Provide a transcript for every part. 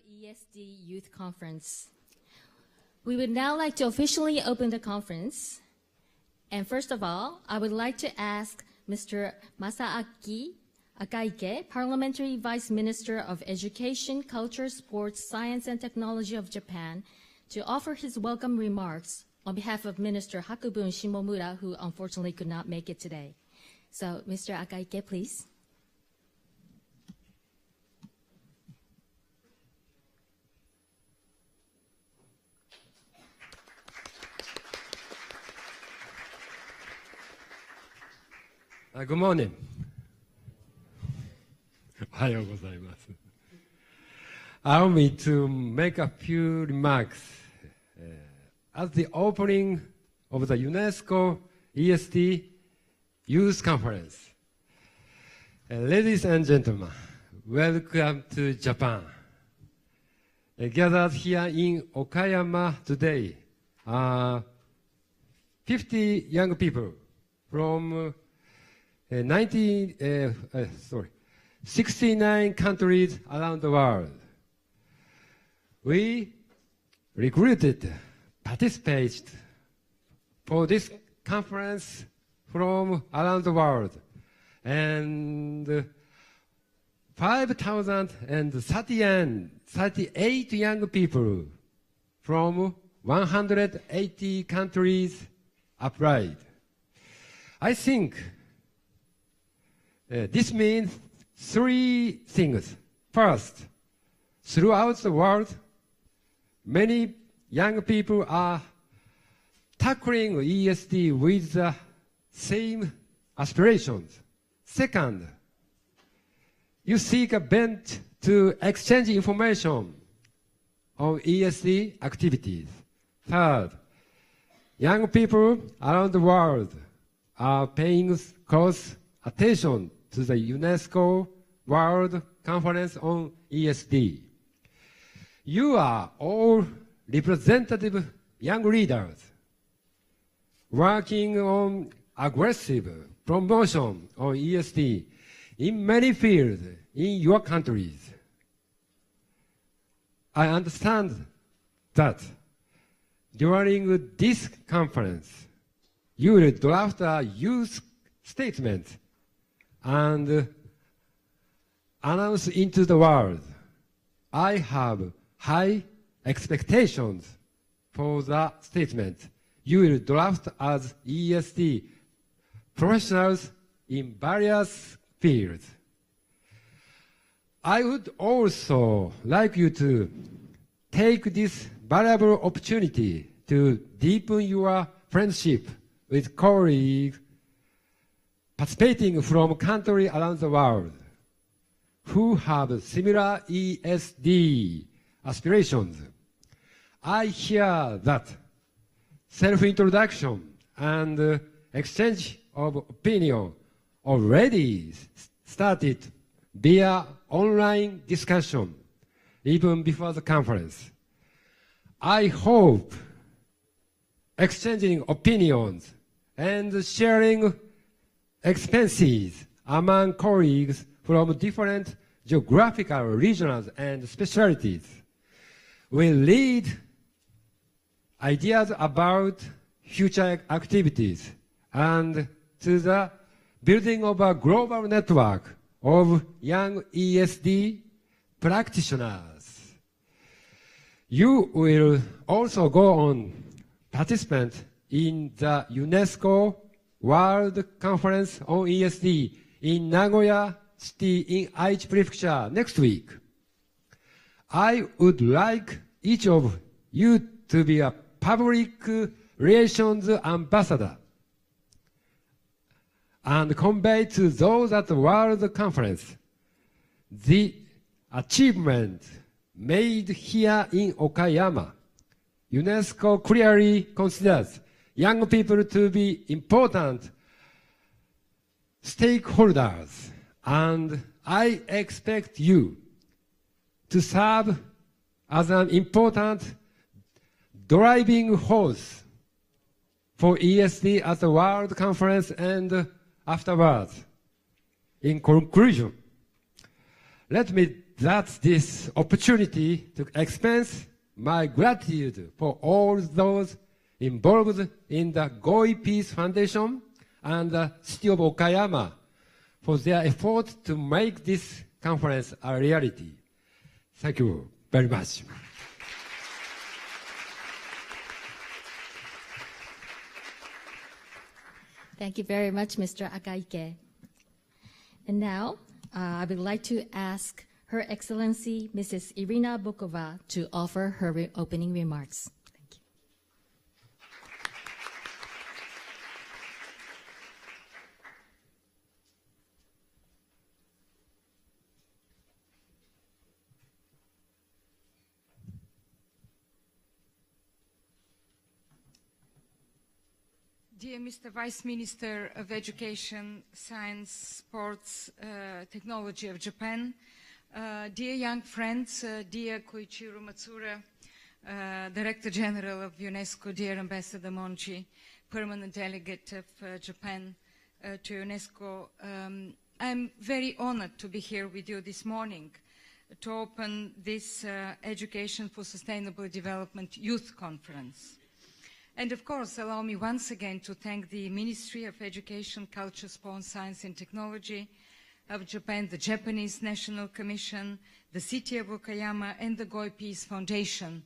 ESD Youth Conference. We would now like to officially open the conference. And first of all, I would like to ask Mr. Masaaki Akaike, Parliamentary Vice Minister of Education, Culture, Sports, Science, and Technology of Japan, to offer his welcome remarks on behalf of Minister Hakubun Shimomura, who unfortunately could not make it today. So, Mr. Akaike, please. Good morning. おはようございます。Allow me to make a few remarks at the opening of the UNESCO ESD Youth Conference. Ladies and gentlemen, welcome to Japan. Gathered here in Okayama today are 50 young people from 69 countries around the world. We recruited participants for this conference from around the world, and 5,038 young people from 180 countries applied. I think this means three things. First, throughout the world, many young people are tackling ESD with the same aspirations. Second, you seek a bench to exchange information on ESD activities. Third, young people around the world are paying close attention to the UNESCO World Conference on ESD. You are all representative young leaders working on aggressive promotion on ESD in many fields in your countries. I understand that during this conference, you will draft a youth statement and announce into the world. I have high expectations for the statement you will draft as ESD professionals in various fields. I would also like you to take this valuable opportunity to deepen your friendship with colleagues participating from countries around the world who have similar ESD aspirations. I hear that self-introduction and exchange of opinion already started via online discussion even before the conference. I hope exchanging opinions and sharing expenses among colleagues from different geographical regions and specialties will lead ideas about future activities and to the building of a global network of young ESD practitioners. You will also go on participant in the UNESCO World Conference on ESD in Nagoya City in Aichi Prefecture next week. I would like each of you to be a public relations ambassador and convey to those at the World Conference the achievement made here in Okayama. UNESCO clearly considers young people to be important stakeholders, and I expect you to serve as an important driving force for ESD at the World Conference and afterwards. In conclusion, let me that's this opportunity to express my gratitude for all those involved in the Goi Peace Foundation and the City of Okayama for their effort to make this conference a reality. Thank you very much. Thank you very much, Mr. Akaike. And now, I would like to ask Her Excellency Mrs. Irina Bokova to offer her opening remarks. Thank you. Dear Mr. Vice Minister of Education, Science, Sports, Technology of Japan, dear young friends, dear Koichiro Matsura, Director General of UNESCO, dear Ambassador Monchi, Permanent Delegate of Japan to UNESCO, I'm very honored to be here with you this morning to open this Education for Sustainable Development Youth Conference. And of course, allow me once again to thank the Ministry of Education, Culture, Sport, Science and Technology of Japan, the Japanese National Commission, the City of Okayama and the Goi Peace Foundation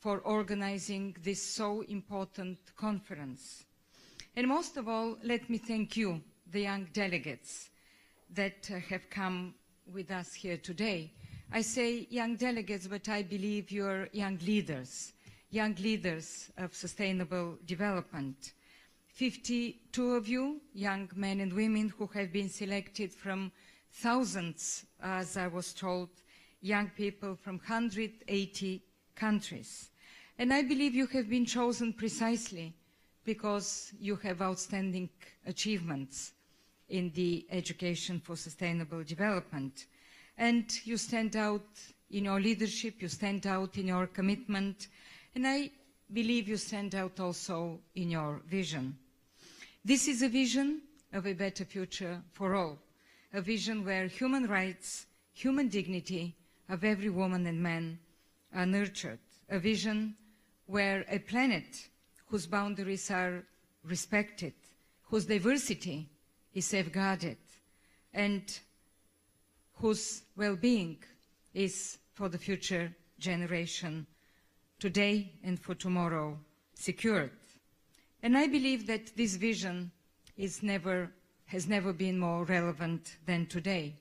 for organizing this so important conference. And most of all, let me thank you, the young delegates that have come with us here today. I say young delegates, but I believe you're young leaders of sustainable development. 52 of you, young men and women who have been selected from thousands, as I was told, young people from 180 countries. And I believe you have been chosen precisely because you have outstanding achievements in the education for sustainable development. And you stand out in your leadership, you stand out in your commitment, and I believe you stand out also in your vision. This is a vision of a better future for all, a vision where human rights, human dignity of every woman and man are nurtured, a vision where a planet whose boundaries are respected, whose diversity is safeguarded, and whose well-being is for the future generation today and for tomorrow secured. And I believe that this vision has never been more relevant than today,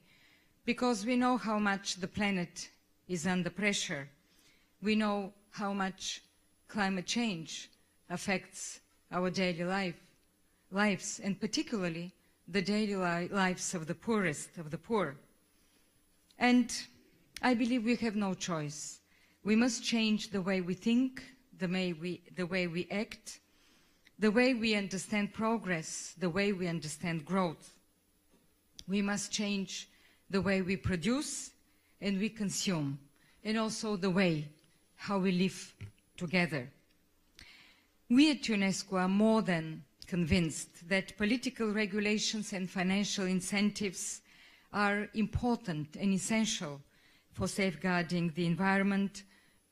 because we know how much the planet is under pressure. We know how much climate change affects our daily lives, and particularly the daily lives of the poorest of the poor. And I believe we have no choice. We must change the way we think, the way we act, the way we understand progress, the way we understand growth. We must change the way we produce and we consume, and also the way how we live together. We at UNESCO are more than convinced that political regulations and financial incentives are important and essential for safeguarding the environment,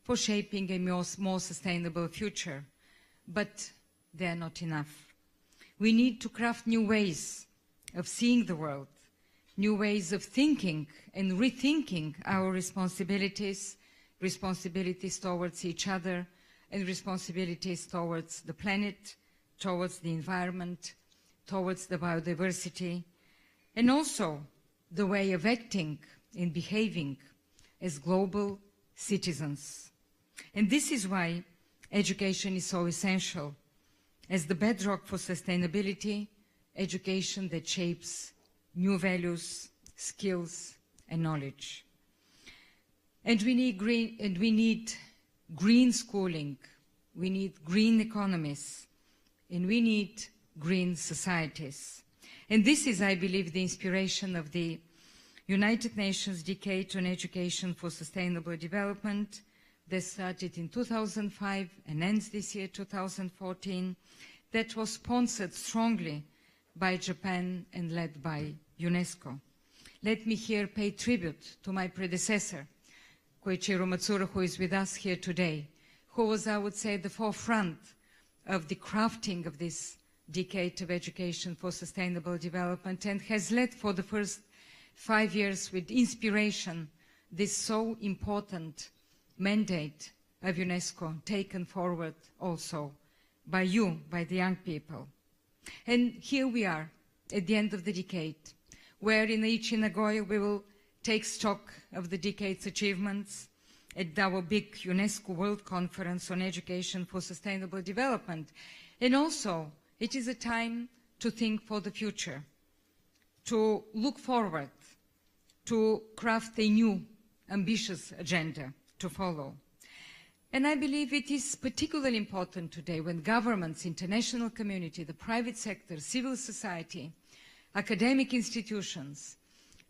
for shaping a more sustainable future. But they are not enough. We need to craft new ways of seeing the world, new ways of thinking and rethinking our responsibilities towards each other, and responsibilities towards the planet, towards the environment, towards the biodiversity, and also the way of acting and behaving as global citizens. And this is why education is so essential. As the bedrock for sustainability, education that shapes new values, skills, and knowledge. And we need green schooling, we need green economies, and we need green societies. And this is, I believe, the inspiration of the United Nations Decade on Education for Sustainable Development that started in 2005 and ends this year, 2014, that was sponsored strongly by Japan and led by UNESCO. let me here pay tribute to my predecessor, Koichiro Matsura, who is with us here today, who was, I would say, the forefront of the crafting of this decade of education for sustainable development, and has led for the first 5 years with inspiration this so important mandate of UNESCO, taken forward also by you, by the young people. And here we are at the end of the decade, where in Aichi, Nagoya, we will take stock of the decade's achievements at our big UNESCO World Conference on Education for Sustainable Development. And also, it is a time to think for the future, to look forward, to craft a new, ambitious agenda to follow. And I believe it is particularly important today when governments, international community, the private sector, civil society, academic institutions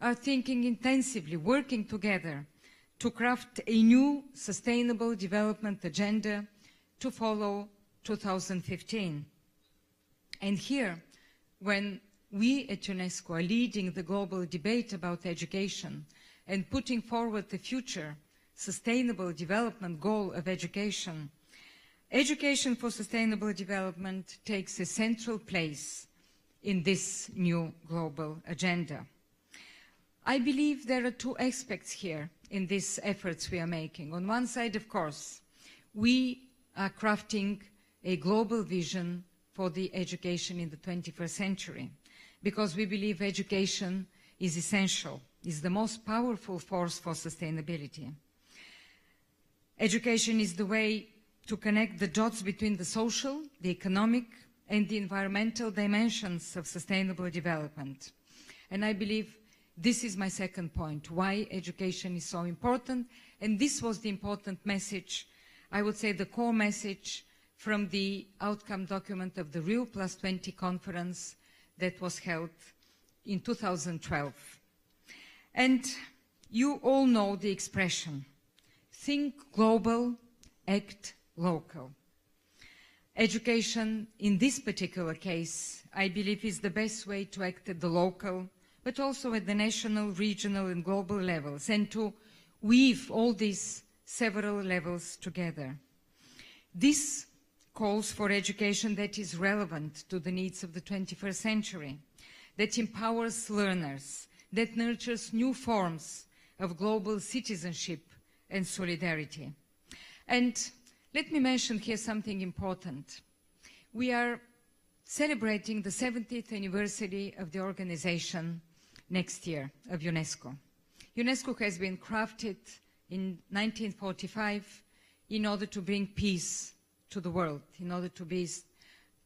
are thinking intensively, working together to craft a new sustainable development agenda to follow 2015. And here, when we at UNESCO are leading the global debate about education and putting forward the future sustainable development goal of education, education for sustainable development takes a central place in this new global agenda. I believe there are two aspects here in these efforts we are making. On one side, of course, we are crafting a global vision for the education in the 21st century, because we believe education is essential, is the most powerful force for sustainability. Education is the way to connect the dots between the social, the economic, and the environmental dimensions of sustainable development. And I believe this is my second point, why education is so important. And this was the important message, I would say the core message from the outcome document of the Rio+20 conference that was held in 2012. And you all know the expression, think global, act local. Education, in this particular case, I believe is the best way to act at the local, but also at the national, regional, and global levels, and to weave all these several levels together. This calls for education that is relevant to the needs of the 21st century, that empowers learners, that nurtures new forms of global citizenship and solidarity. And let me mention here something important. We are celebrating the 70th anniversary of the organization next year of UNESCO. UNESCO has been crafted in 1945 in order to bring peace to the world, in order to be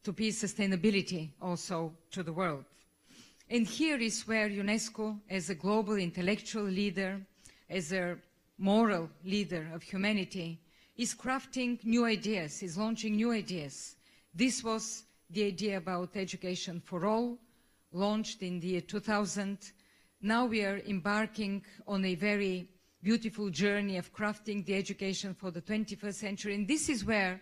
sustainability also to the world. And here is where UNESCO, as a global intellectual leader, as a moral leader of humanity, is crafting new ideas, is launching new ideas. This was the idea about education for all, launched in the year 2000. Now we are embarking on a very beautiful journey of crafting the education for the 21st century. And this is where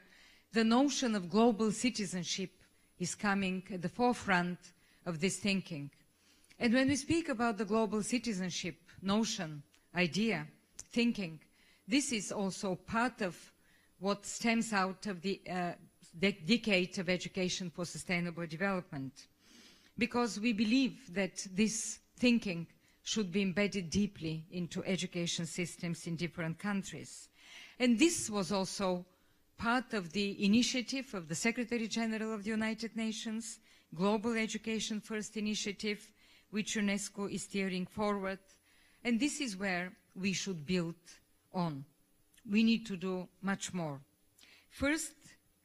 the notion of global citizenship is coming at the forefront of this thinking. And when we speak about the global citizenship notion, idea, thinking, this is also part of what stems out of the decade of education for sustainable development, because we believe that this thinking should be embedded deeply into education systems in different countries. And this was also part of the initiative of the Secretary General of the United Nations, Global Education First initiative, which UNESCO is steering forward. And this is where we should build on. We need to do much more. First,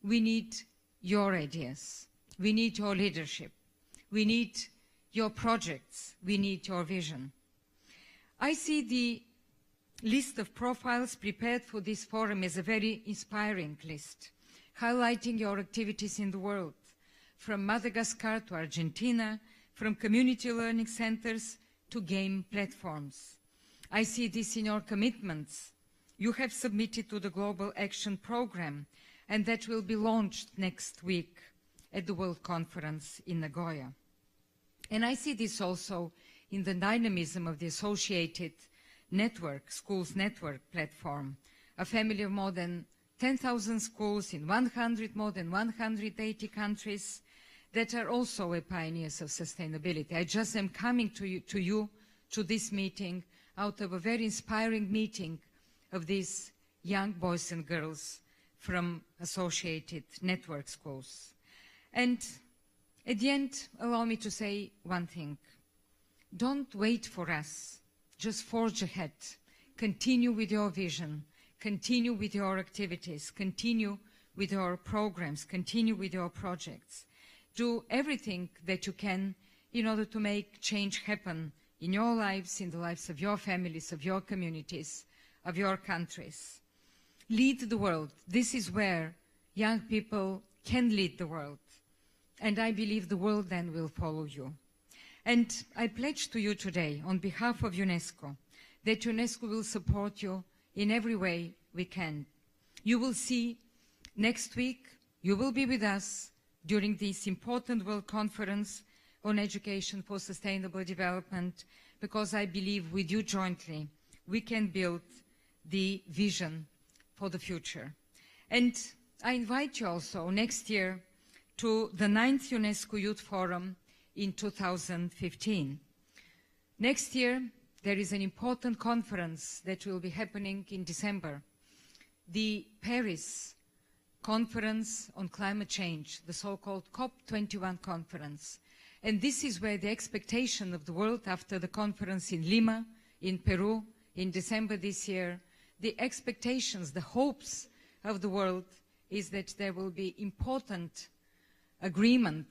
we need your ideas. We need your leadership. We need your projects. We need your vision. I see the list of profiles prepared for this forum as a very inspiring list, highlighting your activities in the world, from Madagascar to Argentina, from community learning centers to game platforms. I see this in your commitments you have submitted to the Global Action Program, and that will be launched next week at the World Conference in Nagoya. And I see this also in the dynamism of the associated network, schools network platform, a family of more than 10,000 schools in more than 180 countries that are also pioneers of sustainability. I just am coming to this meeting out of a very inspiring meeting of these young boys and girls from associated network schools. And at the end, allow me to say one thing. Don't wait for us. Just forge ahead. Continue with your vision. Continue with your activities. Continue with your programs. Continue with your projects. Do everything that you can in order to make change happen in your lives, in the lives of your families, of your communities, of your countries. Lead the world. This is where young people can lead the world. And I believe the world then will follow you. And I pledge to you today, on behalf of UNESCO, that UNESCO will support you in every way we can. You will see next week, you will be with us during this important World Conference on Education for Sustainable Development, because I believe with you jointly, we can build the vision for the future. And I invite you also next year to the 9th UNESCO Youth Forum in 2015. Next year, there is an important conference that will be happening in December, the Paris Conference on Climate Change, the so-called COP21 conference. And this is where the expectation of the world after the conference in Lima, in Peru, in December this year, the expectations, the hopes of the world is that there will be important agreement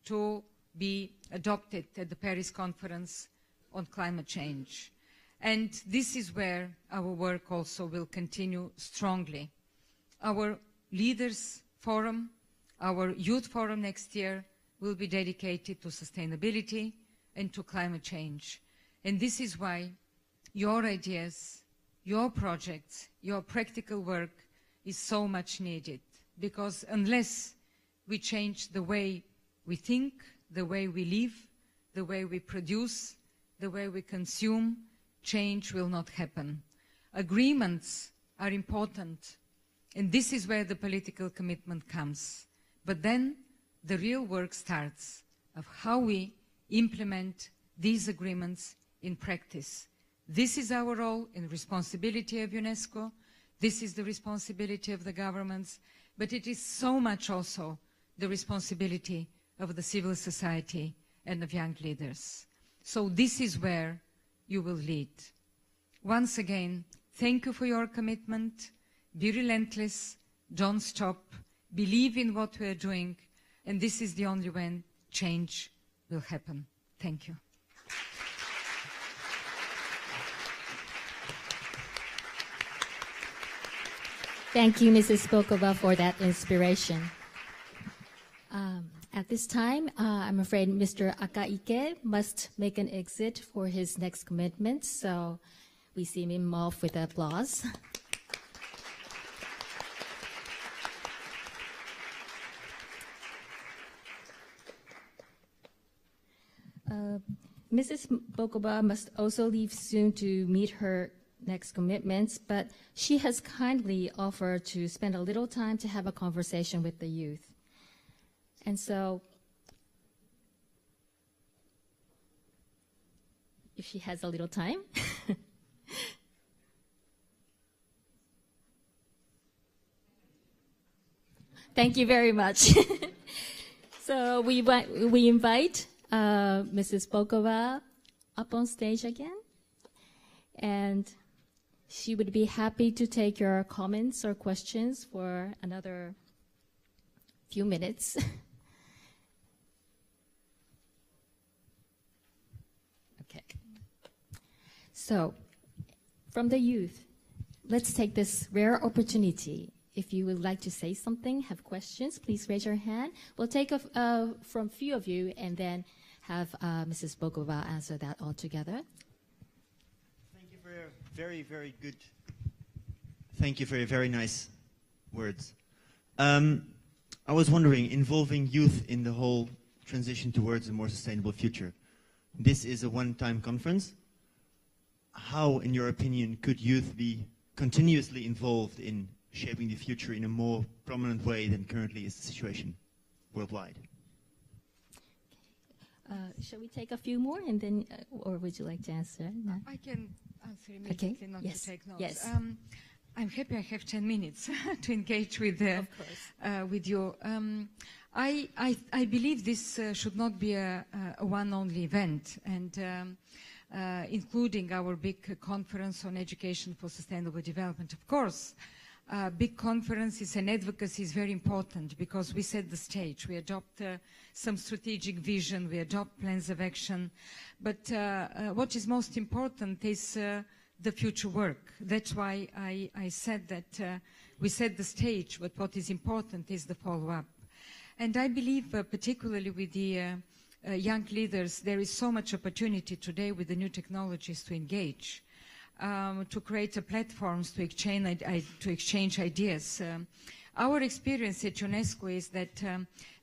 to be adopted at the Paris Conference on climate change. And this is where our work also will continue strongly. Our Leaders Forum, our Youth Forum next year will be dedicated to sustainability and to climate change. And this is why your ideas, your projects, your practical work is so much needed. Because unless we change the way we think, the way we live, the way we produce, the way we consume, change will not happen. Agreements are important, and this is where the political commitment comes. But then the real work starts of how we implement these agreements in practice. This is our role and responsibility of UNESCO. This is the responsibility of the governments, but it is so much also the responsibility of the civil society and of young leaders. So this is where you will lead. Once again, thank you for your commitment. Be relentless, don't stop, believe in what we are doing, and this is the only way change will happen. Thank you. Thank you, Mrs. Bokova, for that inspiration. At this time, I'm afraid Mr. Akaike must make an exit for his next commitment, so we see him off with applause. Mrs. Bokova must also leave soon to meet her next commitments, but she has kindly offered to spend a little time to have a conversation with the youth. And so, if she has a little time. Thank you very much. So we invite Mrs. Bokova up on stage again, and she would be happy to take your comments or questions for another few minutes. Okay. So, from the youth, let's take this rare opportunity. If you would like to say something, have questions, please raise your hand. We'll take from few of you and then have Mrs. Bokova answer that all together. Thank you for your very, very good. Thank you for your very nice words. I was wondering, involving youth in the whole transition towards a more sustainable future, this is a one-time conference. How, in your opinion, could youth be continuously involved in shaping the future in a more prominent way than currently is the situation worldwide? Shall we take a few more, and then, or would you like to answer? No? I can answer immediately, Okay. not Yes. to take notes. Yes. I'm happy I have 10 minutes to engage with you. I believe this should not be a one-only event, and including our big conference on education for sustainable development. Of course, big conferences and advocacy is very important because we set the stage. We adopt some strategic vision, we adopt plans of action. But what is most important is the future work. That's why I said that we set the stage, but what is important is the follow-up. And I believe, particularly with the young leaders, there is so much opportunity today with the new technologies to engage, to create platforms to exchange ideas. Our experience at UNESCO is that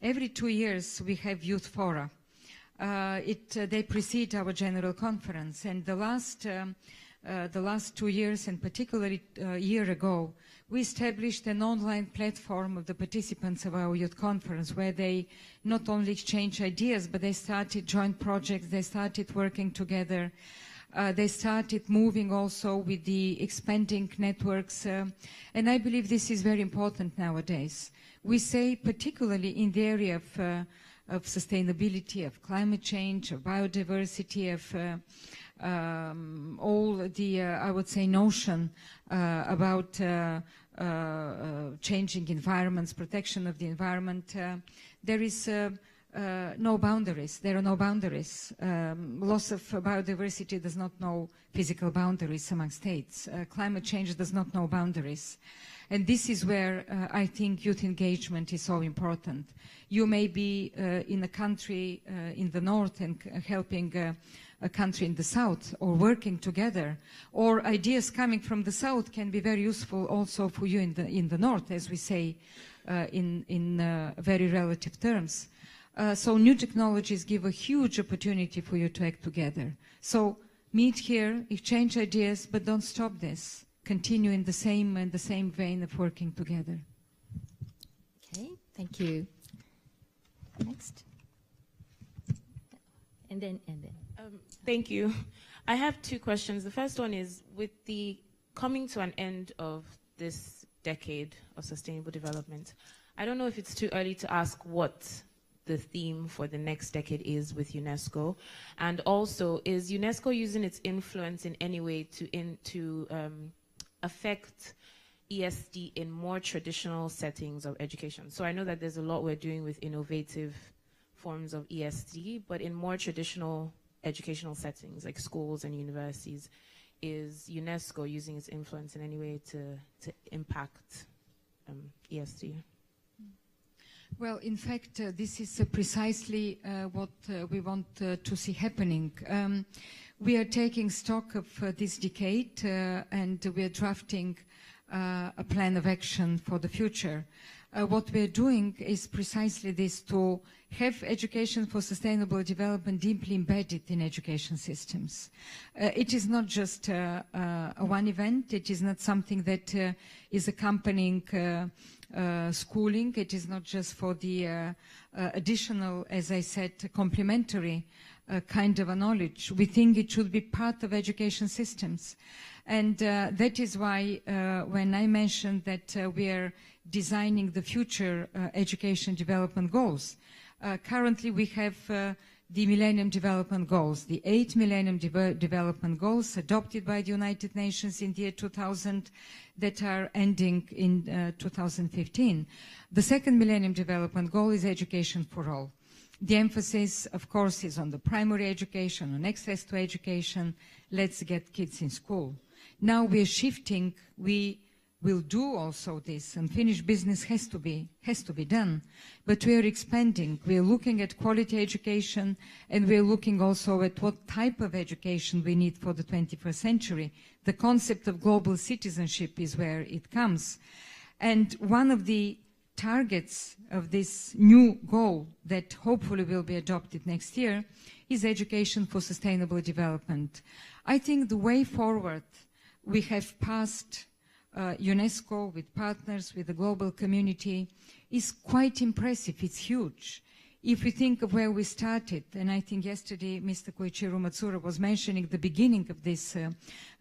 every 2 years we have youth fora. They precede our general conference, and the last 2 years, and particularly a year ago, we established an online platform of the participants of our youth conference where they not only exchange ideas, but they started joint projects, they started working together, they started moving also with the expanding networks, and I believe this is very important nowadays. We say, particularly in the area of sustainability, of climate change, of biodiversity, of all the, I would say, notion about changing environments, protection of the environment, there is no boundaries. There are no boundaries. Loss of biodiversity does not know physical boundaries among states. Climate change does not know boundaries. And this is where I think youth engagement is so important. You may be in a country in the north and helping a country in the south, or working together, or ideas coming from the south can be very useful also for you in the north, as we say in very relative terms. So new technologies give a huge opportunity for you to act together. So meet here, exchange ideas, but don't stop this. Continue in the same vein of working together. Okay, thank you. Next. And then. Thank you. I have 2 questions. The first one is, with the coming to an end of this decade of sustainable development, I don't know if it's too early to ask what the theme for the next decade is with UNESCO, and also, is UNESCO using its influence in any way to affect ESD in more traditional settings of education? So I know that there's a lot we're doing with innovative forms of ESD, but in more traditional educational settings like schools and universities, is UNESCO using its influence in any way to impact ESD? Well, in fact, this is precisely what we want to see happening. We are taking stock of this decade and we are drafting a plan of action for the future. What we are doing is precisely this, to have education for sustainable development deeply embedded in education systems. It is not just a one event. It is not something that is accompanying schooling. It is not just for the additional, as I said, complementary kind of a knowledge. We think it should be part of education systems. And that is why when I mentioned that we are designing the future education development goals, currently we have the Millennium Development Goals, the 8 Millennium Development Goals adopted by the United Nations in the year 2000 that are ending in 2015. The second Millennium Development Goal is education for all. The emphasis, of course, is on the primary education, on access to education. Let's get kids in school. Now we are shifting. We will do also this, and finished business has to be done. But we are expanding. We are looking at quality education, and we are looking also at what type of education we need for the 21st century. The concept of global citizenship is where it comes. And one of the targets of this new goal that hopefully will be adopted next year is education for sustainable development. I think the way forward, we have passed UNESCO with partners, with the global community, is quite impressive. It's huge. If we think of where we started, and I think yesterday Mr. Koichiro Matsura was mentioning the beginning of this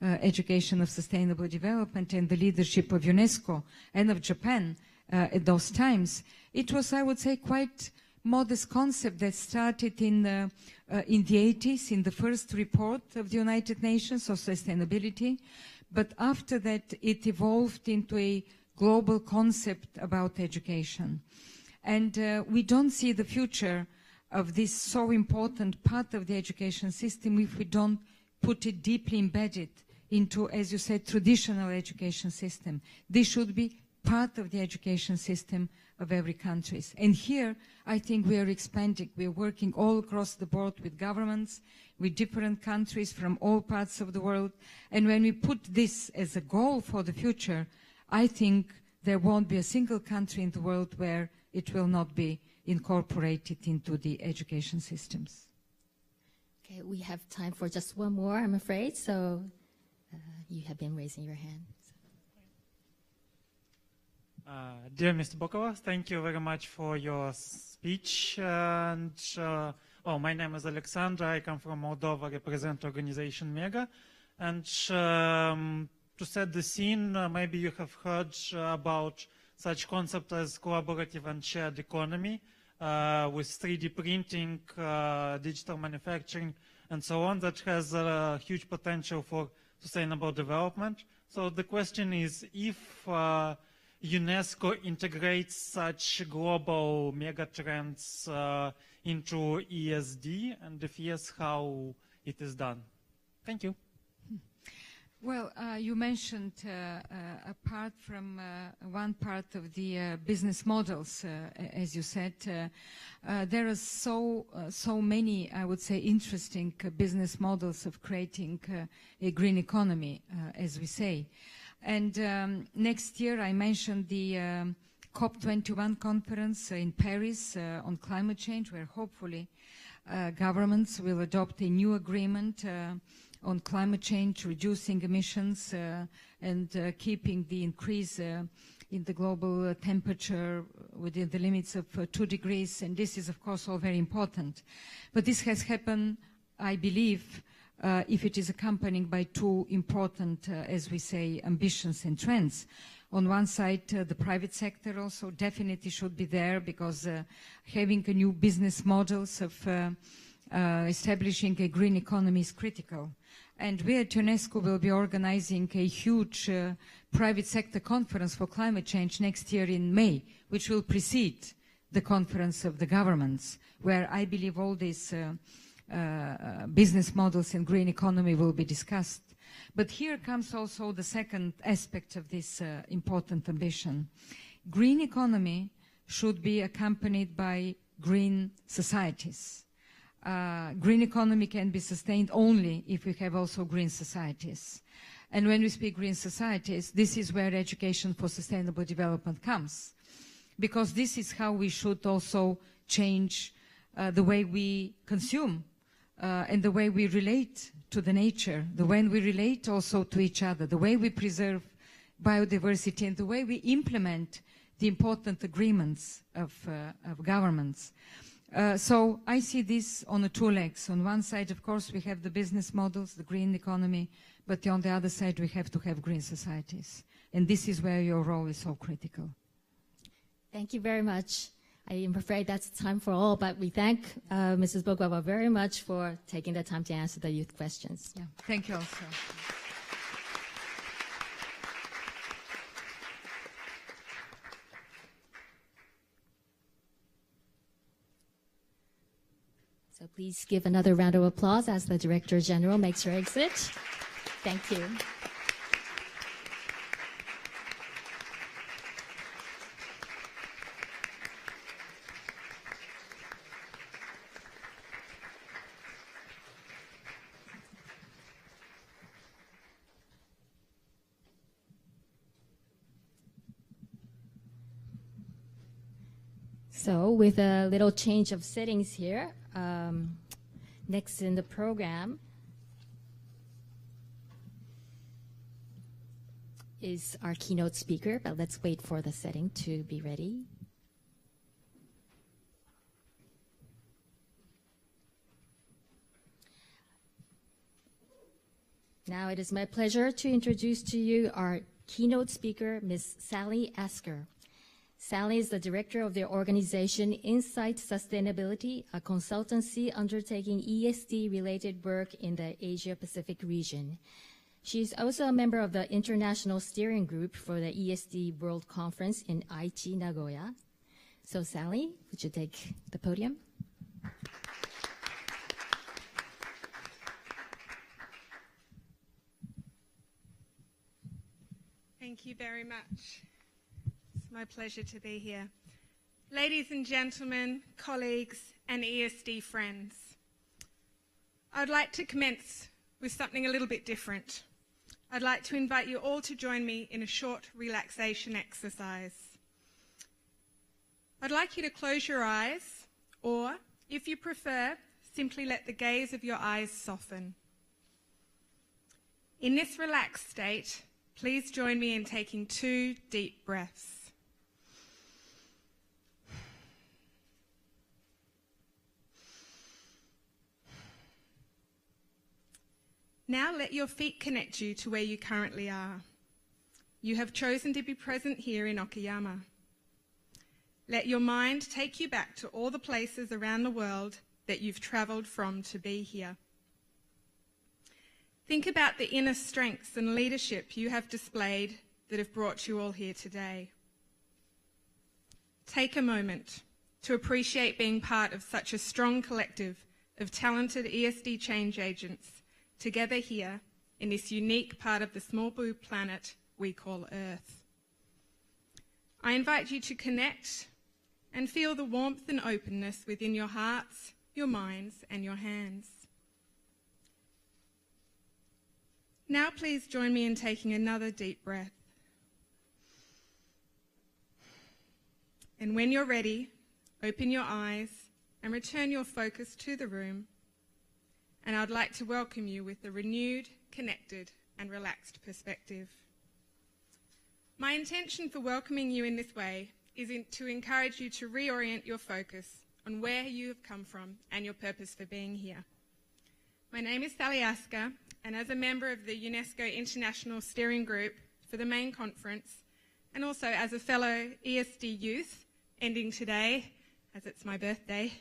education of sustainable development and the leadership of UNESCO and of Japan at those times, it was, I would say, quite modest concept that started in the 80s, in the first report of the United Nations of sustainability. But after that, it evolved into a global concept about education. And we don't see the future of this so important part of the education system if we don't put it deeply embedded into, as you said, traditional education system. This should be part of the education system of every country. And here, I think we are expanding. We are working all across the board with governments, with different countries from all parts of the world. And when we put this as a goal for the future, I think there won't be a single country in the world where it will not be incorporated into the education systems. Okay, we have time for just one more, I'm afraid. So you have been raising your hand. Dear Mr. Bokova, thank you very much for your speech. And my name is Alexandra. I come from Moldova, represent organization MEGA. And to set the scene, maybe you have heard about such concept as collaborative and shared economy with 3D printing, digital manufacturing, and so on, that has a huge potential for sustainable development. So the question is, if UNESCO integrates such global megatrends into ESD, and if yes, how it is done? Thank you. Well, you mentioned apart from one part of the business models, as you said, there are so many, I would say, interesting business models of creating a green economy, as we say. And next year, I mentioned the COP21 conference in Paris on climate change, where hopefully governments will adopt a new agreement on climate change, reducing emissions and keeping the increase in the global temperature within the limits of 2 degrees. And this is, of course, all very important. But this has happened, I believe, if it is accompanied by two important, as we say, ambitions and trends. On one side, the private sector also definitely should be there, because having a new business models of establishing a green economy is critical. And we at UNESCO will be organizing a huge private sector conference for climate change next year in May, which will precede the conference of the governments, where I believe all these business models and green economy will be discussed. But here comes also the second aspect of this important ambition. Green economy should be accompanied by green societies. Green economy can be sustained only if we have also green societies. And when we speak green societies, this is where education for sustainable development comes, because this is how we should also change the way we consume and the way we relate to the nature, the way we relate also to each other, the way we preserve biodiversity, and the way we implement the important agreements of governments. So I see this on the two legs. On one side, of course, we have the business models, the green economy, but on the other side, we have to have green societies. And this is where your role is so critical. Thank you very much. I am afraid that's time for all, but we thank Mrs. Bogova very much for taking the time to answer the youth questions. Yeah, thank you also. So please give another round of applause as the Director General makes her exit. Thank you. So with a little change of settings here, next in the program is our keynote speaker, but let's wait for the setting to be ready. Now it is my pleasure to introduce to you our keynote speaker, Ms. Sally Asker. Sally is the director of the organization Insight Sustainability, a consultancy undertaking ESD-related work in the Asia-Pacific region. She is also a member of the International Steering Group for the ESD World Conference in Aichi, Nagoya. So Sally, would you take the podium? Thank you very much. It's my pleasure to be here. Ladies and gentlemen, colleagues, and ESD friends, I'd like to commence with something a little bit different. I'd like to invite you all to join me in a short relaxation exercise. I'd like you to close your eyes, or, if you prefer, simply let the gaze of your eyes soften. In this relaxed state, please join me in taking 2 deep breaths. Now let your feet connect you to where you currently are. You have chosen to be present here in Okayama. Let your mind take you back to all the places around the world that you've travelled from to be here. Think about the inner strengths and leadership you have displayed that have brought you all here today. Take a moment to appreciate being part of such a strong collective of talented ESD change agents together here in this unique part of the small blue planet we call Earth. I invite you to connect and feel the warmth and openness within your hearts, your minds, and your hands. Now please join me in taking another deep breath. And when you're ready, open your eyes and return your focus to the room. And I'd like to welcome you with a renewed, connected, and relaxed perspective. My intention for welcoming you in this way is to encourage you to reorient your focus on where you have come from and your purpose for being here. My name is Sally Asker, and as a member of the UNESCO International Steering Group for the main conference, and also as a fellow ESD youth, ending today, as it's my birthday,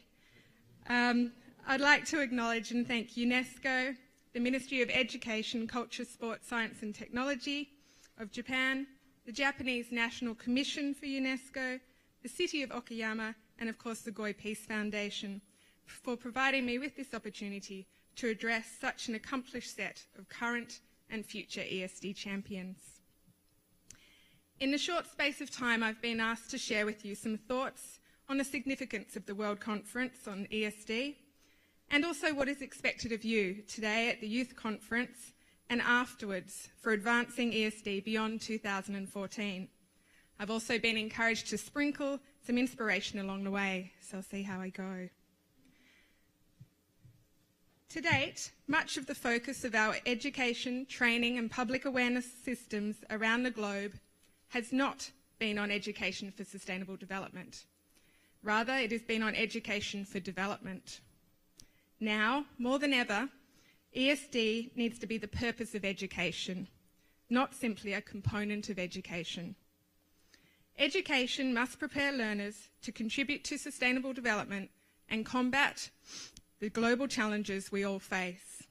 I'd like to acknowledge and thank UNESCO, the Ministry of Education, Culture, Sport, Science and Technology of Japan, the Japanese National Commission for UNESCO, the City of Okayama, and of course the Goi Peace Foundation for providing me with this opportunity to address such an accomplished set of current and future ESD champions. In the short space of time, I've been asked to share with you some thoughts on the significance of the World Conference on ESD, and also what is expected of you today at the Youth Conference and afterwards for advancing ESD beyond 2014. I've also been encouraged to sprinkle some inspiration along the way, so I'll see how I go. To date, much of the focus of our education, training and public awareness systems around the globe has not been on education for sustainable development. Rather, it has been on education for development. Now, more than ever, ESD needs to be the purpose of education, not simply a component of education. Education must prepare learners to contribute to sustainable development and combat the global challenges we all face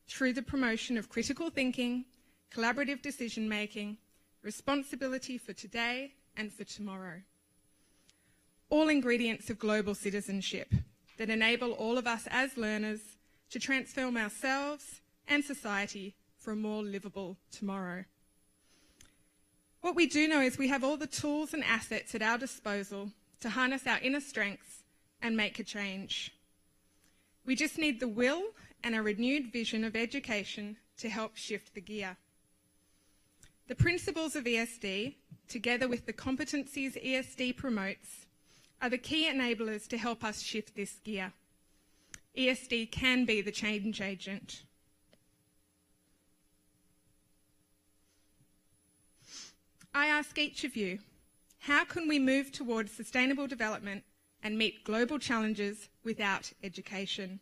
through the promotion of critical thinking, collaborative decision-making, responsibility for today and for tomorrow. All ingredients of global citizenship that enable all of us as learners to transform ourselves and society for a more livable tomorrow. What we do know is we have all the tools and assets at our disposal to harness our inner strengths and make a change. We just need the will and a renewed vision of education to help shift the gear. The principles of ESD, together with the competencies ESD promotes, are the key enablers to help us shift this gear. ESD can be the change agent. I ask each of you, how can we move towards sustainable development and meet global challenges without education?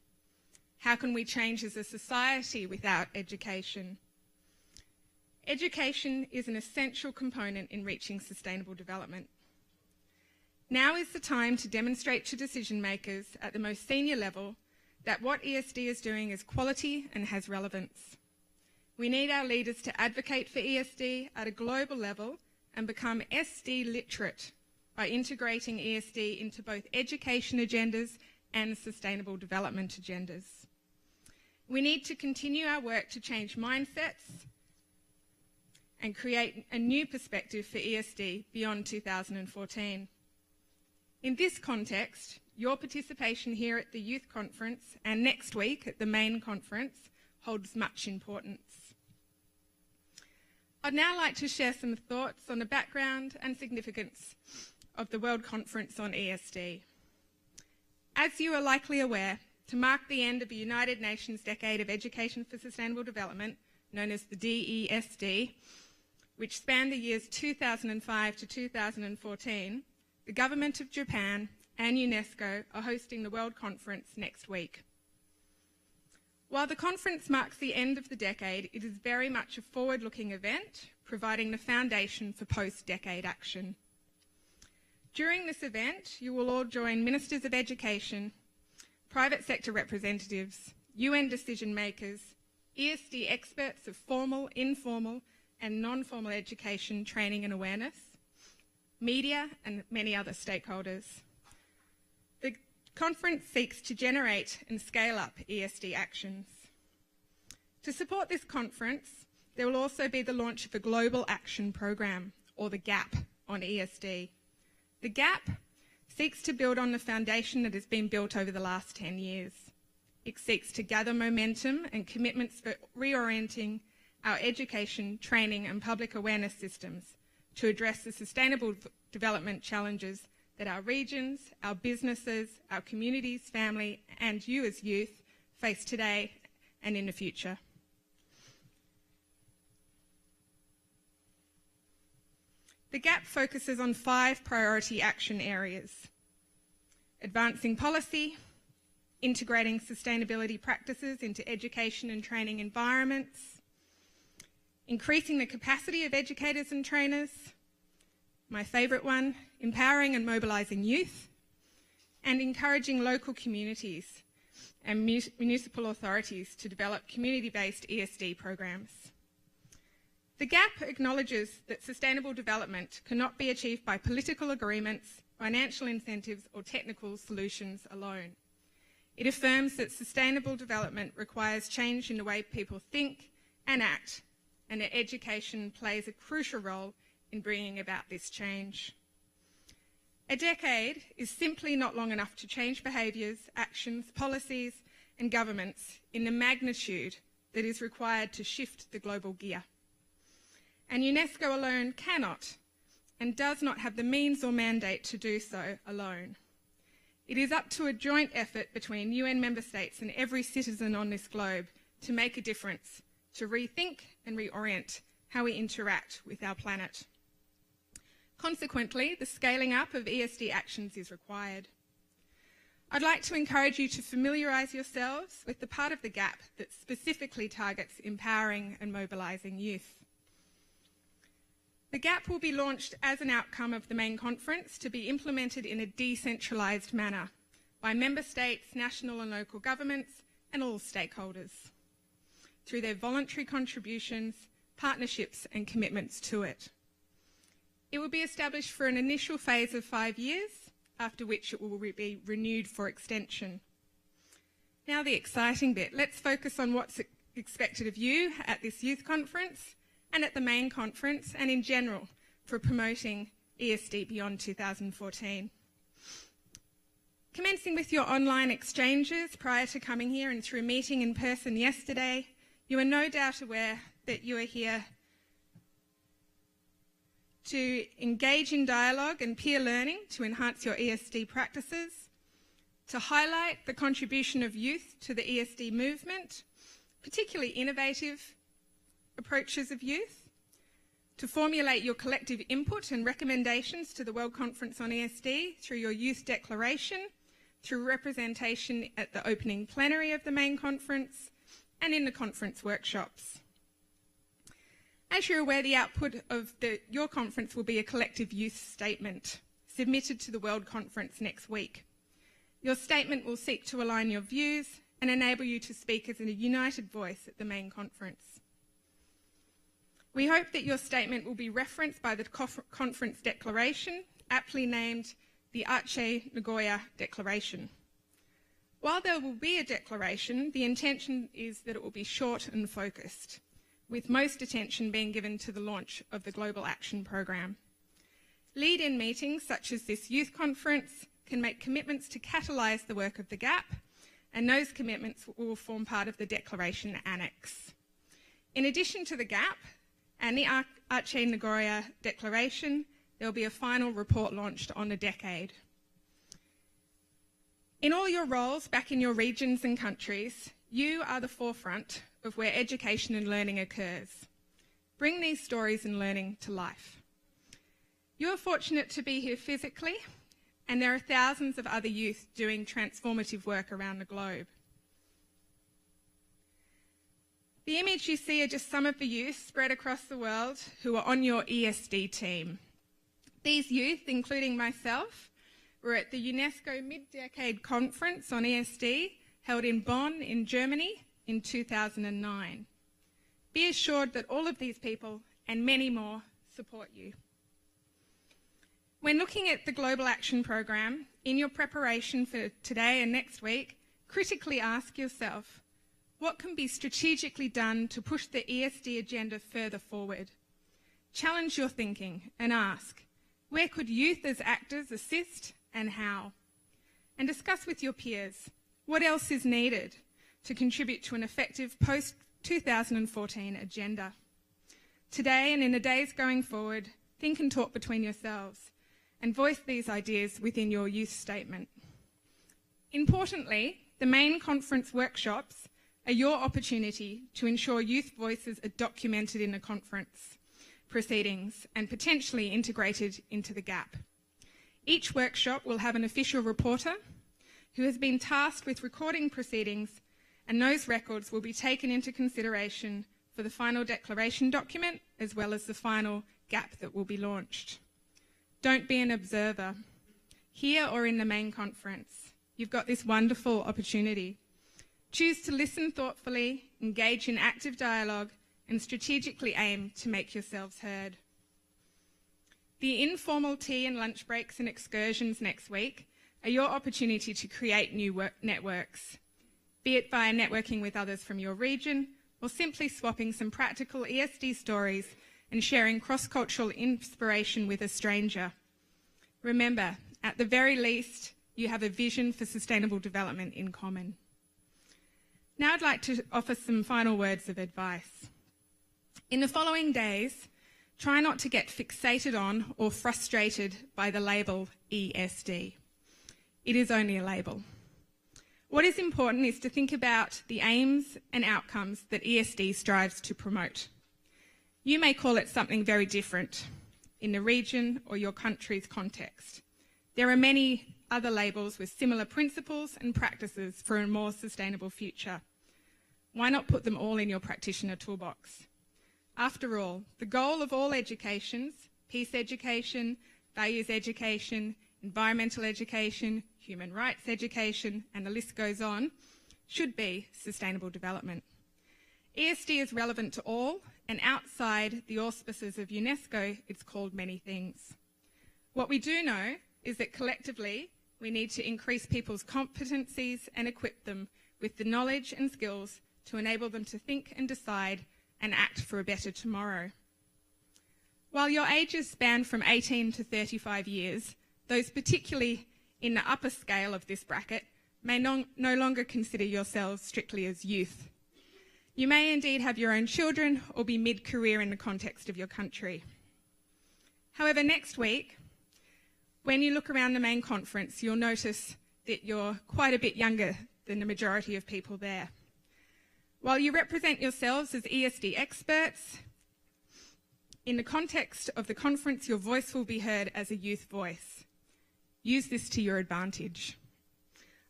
How can we change as a society without education? Education is an essential component in reaching sustainable development. Now is the time to demonstrate to decision makers at the most senior level that what ESD is doing is quality and has relevance. We need our leaders to advocate for ESD at a global level and become SD literate by integrating ESD into both education agendas and sustainable development agendas. We need to continue our work to change mindsets and create a new perspective for ESD beyond 2014. In this context, your participation here at the Youth Conference and next week at the main conference holds much importance. I'd now like to share some thoughts on the background and significance of the World Conference on ESD. As you are likely aware, to mark the end of the United Nations Decade of Education for Sustainable Development, known as the DESD, which spanned the years 2005 to 2014, the Government of Japan and UNESCO are hosting the World Conference next week. While the conference marks the end of the decade, it is very much a forward-looking event, providing the foundation for post-decade action. During this event, you will all join ministers of education, private sector representatives, UN decision makers, ESD experts of formal, informal and non-formal education, training and awareness, media and many other stakeholders. The conference seeks to generate and scale up ESD actions. To support this conference, there will also be the launch of a Global Action Programme, or the GAP, on ESD. The GAP seeks to build on the foundation that has been built over the last 10 years. It seeks to gather momentum and commitments for reorienting our education, training and public awareness systems to address the sustainable development challenges that our regions, our businesses, our communities, family and you as youth face today and in the future. The GAP focuses on 5 priority action areas: advancing policy, integrating sustainability practices into education and training environments, increasing the capacity of educators and trainers, my favourite one, empowering and mobilising youth, and encouraging local communities and municipal authorities to develop community-based ESD programs. The GAP acknowledges that sustainable development cannot be achieved by political agreements, financial incentives or technical solutions alone. It affirms that sustainable development requires change in the way people think and act, and that education plays a crucial role in bringing about this change. A decade is simply not long enough to change behaviours, actions, policies and governments in the magnitude that is required to shift the global gear. And UNESCO alone cannot and does not have the means or mandate to do so alone. It is up to a joint effort between UN member states and every citizen on this globe to make a difference, to rethink and reorient how we interact with our planet. Consequently, the scaling up of ESD actions is required. I'd like to encourage you to familiarise yourselves with the part of the GAP that specifically targets empowering and mobilising youth. The GAP will be launched as an outcome of the main conference to be implemented in a decentralised manner by member states, national and local governments and all stakeholders through their voluntary contributions, partnerships and commitments to it. It will be established for an initial phase of 5 years, after which it will be renewed for extension. Now the exciting bit. Let's focus on what's expected of you at this youth conference and at the main conference and in general for promoting ESD beyond 2014. Commencing with your online exchanges prior to coming here and through meeting in person yesterday, you are no doubt aware that you are here to engage in dialogue and peer learning to enhance your ESD practices, to highlight the contribution of youth to the ESD movement, particularly innovative approaches of youth, to formulate your collective input and recommendations to the World Conference on ESD through your youth declaration, through representation at the opening plenary of the main conference, and in the conference workshops. As you're aware, the output of your conference will be a collective youth statement submitted to the World Conference next week. Your statement will seek to align your views and enable you to speak as a united voice at the main conference. We hope that your statement will be referenced by the conference declaration, aptly named the Aceh Nagoya Declaration. While there will be a declaration, the intention is that it will be short and focused, with most attention being given to the launch of the Global Action Programme. Lead-in meetings such as this youth conference can make commitments to catalyse the work of the GAP, and those commitments will form part of the declaration annex. In addition to the GAP and the Aceh Nagoya Declaration, there will be a final report launched on the decade. In all your roles back in your regions and countries, you are the forefront of where education and learning occurs. Bring these stories and learning to life. You are fortunate to be here physically, and there are thousands of other youth doing transformative work around the globe. The image you see are just some of the youth spread across the world who are on your ESD team. These youth, including myself, were at the UNESCO Mid-Decade Conference on ESD held in Bonn in Germany in 2009. Be assured that all of these people and many more support you. When looking at the Global Action Programme, in your preparation for today and next week, critically ask yourself, what can be strategically done to push the ESD agenda further forward? Challenge your thinking and ask, where could youth as actors assist and how? And discuss with your peers, what else is needed to contribute to an effective post-2014 agenda? Today and in the days going forward, think and talk between yourselves and voice these ideas within your youth statement. Importantly, the main conference workshops are your opportunity to ensure youth voices are documented in the conference proceedings and potentially integrated into the GAP. Each workshop will have an official reporter who has been tasked with recording proceedings, and those records will be taken into consideration for the final declaration document as well as the final GAP that will be launched. Don't be an observer, here or in the main conference. You've got this wonderful opportunity. Choose to listen thoughtfully, engage in active dialogue, and strategically aim to make yourselves heard. The informal tea and lunch breaks and excursions next week are your opportunity to create new networks, be it via networking with others from your region or simply swapping some practical ESD stories and sharing cross-cultural inspiration with a stranger. Remember, at the very least, you have a vision for sustainable development in common. Now I'd like to offer some final words of advice. In the following days, try not to get fixated on or frustrated by the label ESD. It is only a label. What is important is to think about the aims and outcomes that ESD strives to promote. You may call it something very different in the region or your country's context. There are many other labels with similar principles and practices for a more sustainable future. Why not put them all in your practitioner toolbox? After all, the goal of all educations, peace education, values education, environmental education, human rights education, and the list goes on, should be sustainable development. ESD is relevant to all, and outside the auspices of UNESCO, it's called many things. What we do know is that collectively, we need to increase people's competencies and equip them with the knowledge and skills to enable them to think and decide and act for a better tomorrow. While your ages span from 18 to 35 years, those particularly in the upper scale of this bracket may no longer consider yourselves strictly as youth. You may indeed have your own children or be mid-career in the context of your country. However, next week, when you look around the main conference, you'll notice that you're quite a bit younger than the majority of people there. While you represent yourselves as ESD experts, in the context of the conference, your voice will be heard as a youth voice. Use this to your advantage.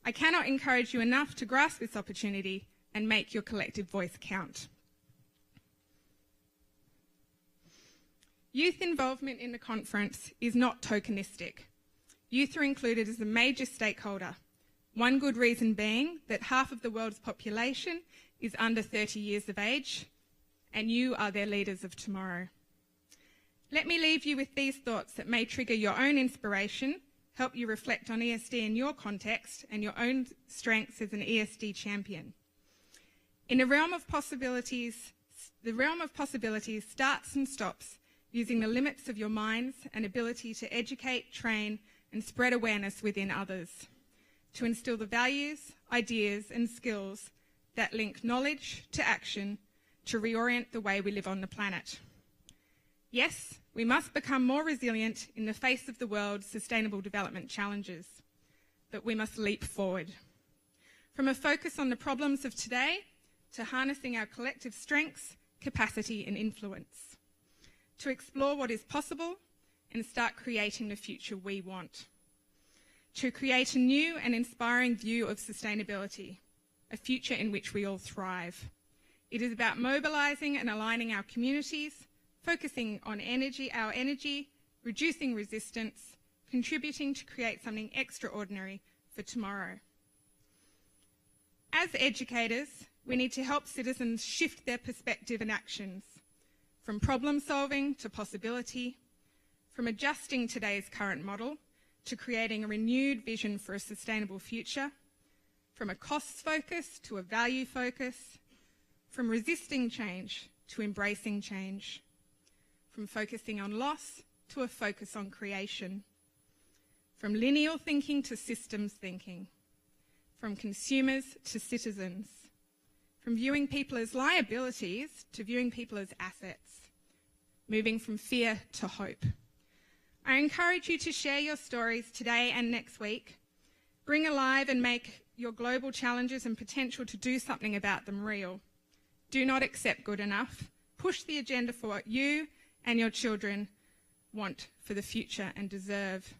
I cannot encourage you enough to grasp this opportunity and make your collective voice count. Youth involvement in the conference is not tokenistic. Youth are included as a major stakeholder, one good reason being that half of the world's population is under 30 years of age, and you are their leaders of tomorrow. Let me leave you with these thoughts that may trigger your own inspiration, help you reflect on ESD in your context and your own strengths as an ESD champion. In the realm of possibilities starts and stops using the limits of your minds and ability to educate, train, and spread awareness within others, to instill the values, ideas, and skills that link knowledge to action to reorient the way we live on the planet. Yes, we must become more resilient in the face of the world's sustainable development challenges, but we must leap forward. From a focus on the problems of today to harnessing our collective strengths, capacity, and influence, to explore what is possible and start creating the future we want, to create a new and inspiring view of sustainability, a future in which we all thrive. It is about mobilising and aligning our communities, focusing on our energy, reducing resistance, contributing to create something extraordinary for tomorrow. As educators, we need to help citizens shift their perspective and actions, from problem solving to possibility, from adjusting today's current model to creating a renewed vision for a sustainable future, from a costs focus to a value focus, from resisting change to embracing change, from focusing on loss to a focus on creation, from lineal thinking to systems thinking, from consumers to citizens, from viewing people as liabilities to viewing people as assets, moving from fear to hope. I encourage you to share your stories today and next week. Bring alive and make your global challenges and potential to do something about them real. Do not accept good enough. Push the agenda for what you and your children want for the future and deserve.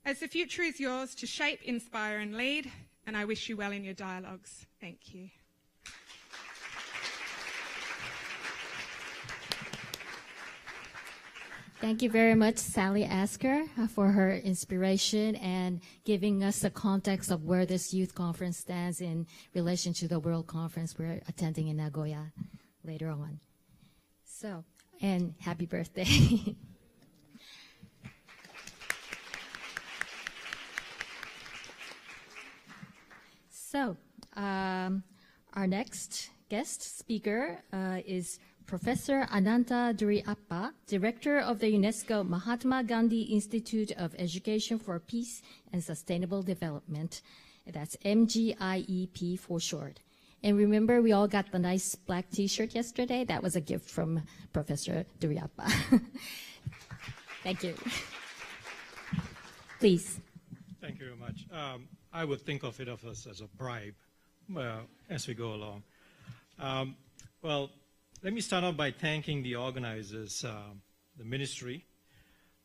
As the future is yours to shape, inspire and lead, and I wish you well in your dialogues. Thank you. Thank you very much, Sally Asker, for her inspiration and giving us the context of where this youth conference stands in relation to the World Conference we're attending in Nagoya later on. So, and happy birthday. So, our next guest speaker is Professor Ananta Duriappa, Director of the UNESCO Mahatma Gandhi Institute of Education for Peace and Sustainable Development. That's MGIEP for short. And remember, we all got the nice black T-shirt yesterday? That was a gift from Professor Duriappa. Thank you. Please. Thank you very much. I would think of it as a bribe as we go along. Well, let me start off by thanking the organizers, the Ministry,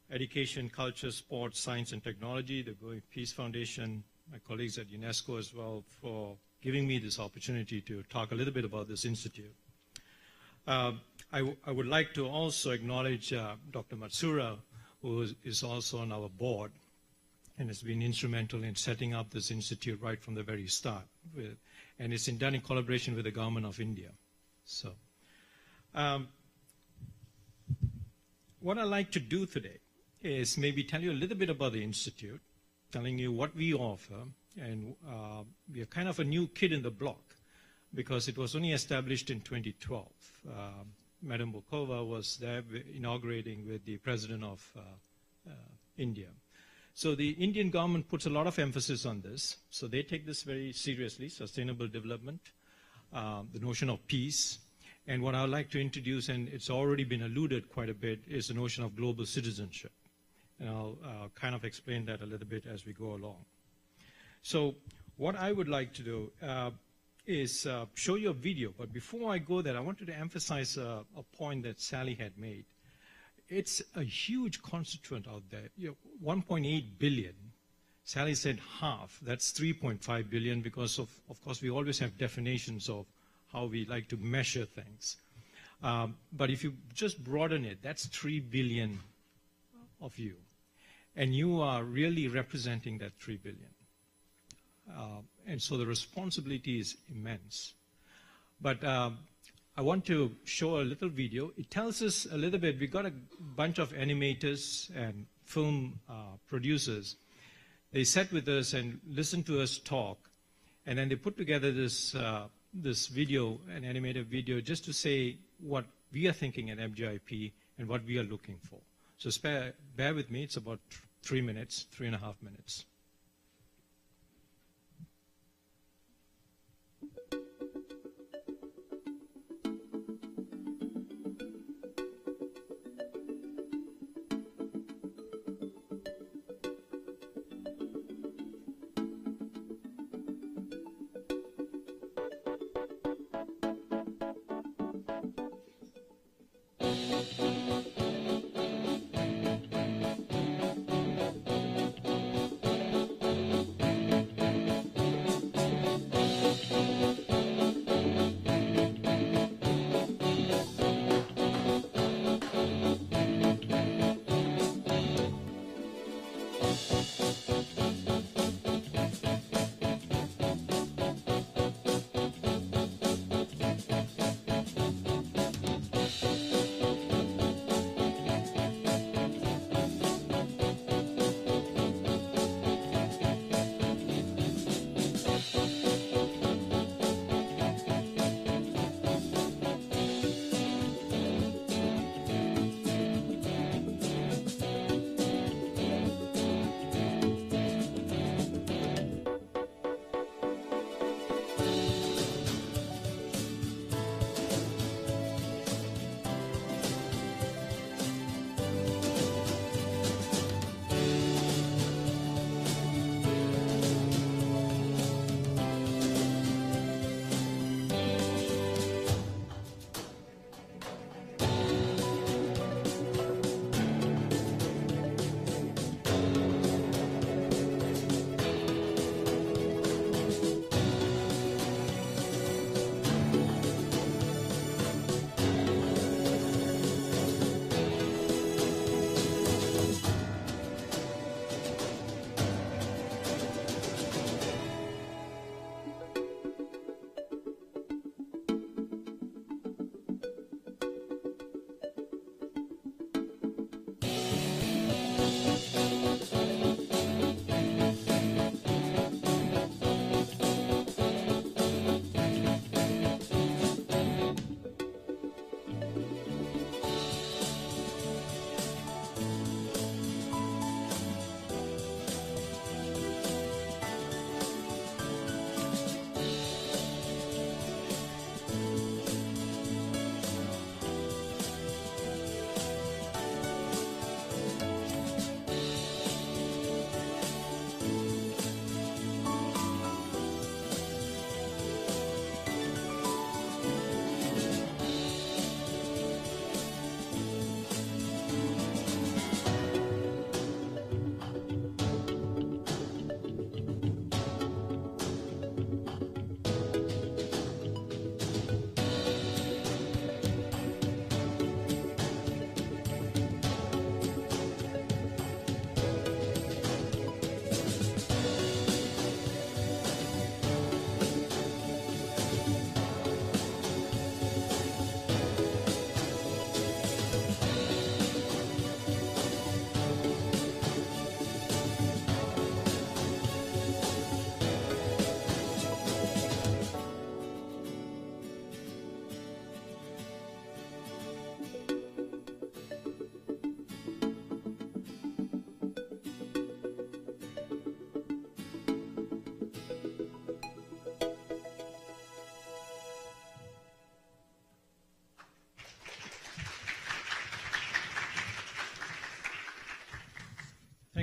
Education, Culture, Sports, Science and Technology, the Going Peace Foundation, my colleagues at UNESCO as well, for giving me this opportunity to talk a little bit about this institute. I would like to also acknowledge Dr. Matsuura, who is also on our board and has been instrumental in setting up this institute right from the very start. And it's done in collaboration with the government of India. So, what I'd like to do today is maybe tell you a little bit about the Institute, telling you what we offer, and we are kind of a new kid in the block because it was only established in 2012. Madam Bokova was there inaugurating with the President of India. So the Indian government puts a lot of emphasis on this. So they take this very seriously, sustainable development, the notion of peace, And what I would like to introduce, and it's already been alluded quite a bit, is the notion of global citizenship. And I'll kind of explain that a little bit as we go along. So what I would like to do is show you a video. But before I go there, I wanted to emphasize a point that Sally had made. It's a huge constituent out there, 1.8 billion. Sally said half, that's 3.5 billion because of course, we always have definitions of how we like to measure things. But if you just broaden it, that's 3 billion of you. And you are really representing that 3 billion. And so the responsibility is immense. But I want to show a little video. It tells us a little bit. We got a bunch of animators and film producers. They sat with us and listened to us talk, and then they put together this this video, an animated video, just to say what we are thinking at MGIP and what we are looking for. So bear with me. It's about 3 minutes, 3.5 minutes.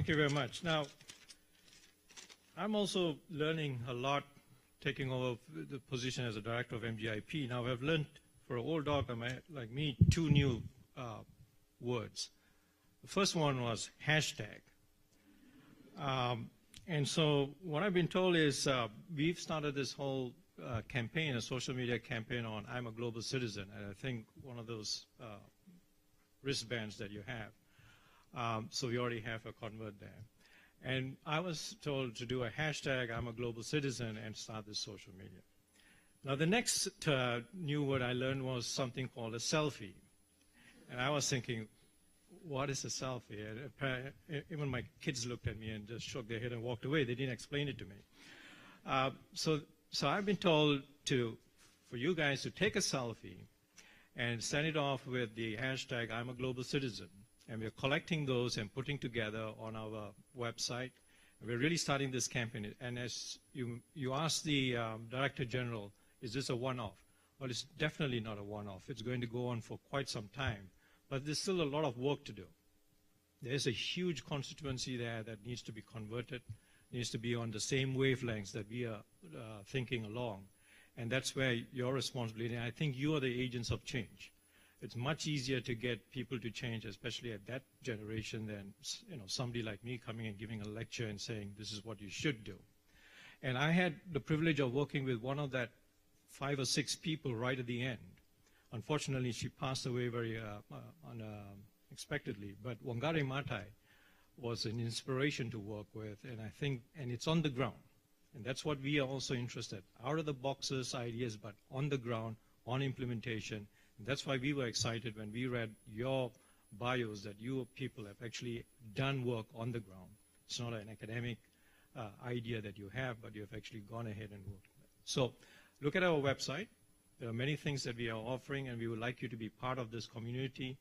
Thank you very much. Now, I'm also learning a lot, taking over the position as a director of MGIP. Now, I've learned for an old dog like me 2 new words. The first one was hashtag. And so what I've been told is we've started this whole campaign, a social media campaign on I'm a global citizen, and I think one of those wristbands that you have. So we already have a convert there. And I was told to do a hashtag I'm a global citizen and start this social media. Now the next new word I learned was something called a selfie. And I was thinking, what is a selfie? And even my kids looked at me and just shook their head and walked away. They didn't explain it to me. So I've been told for you guys to take a selfie and send it off with the hashtag I'm a global citizen. And we're collecting those and putting together on our website. And we're really starting this campaign. And as you asked the Director General, is this a one-off? Well, it's definitely not a one-off. It's going to go on for quite some time. But there's still a lot of work to do. There's a huge constituency there that needs to be converted, needs to be on the same wavelengths that we are thinking along. And that's where your responsibility, and I think you are the agents of change. It's much easier to get people to change, especially at that generation, than somebody like me coming and giving a lecture and saying, this is what you should do. And I had the privilege of working with one of that 5 or 6 people right at the end. Unfortunately, she passed away very unexpectedly. But Wangari Maathai was an inspiration to work with, and it's on the ground. And that's what we are also interested. Out of the boxes ideas, but on the ground, on implementation. And that's why we were excited when we read your bios that you people have actually done work on the ground. It's not an academic idea that you have, but you have actually gone ahead and worked on it. So look at our website. There are many things that we are offering, and we would like you to be part of this community.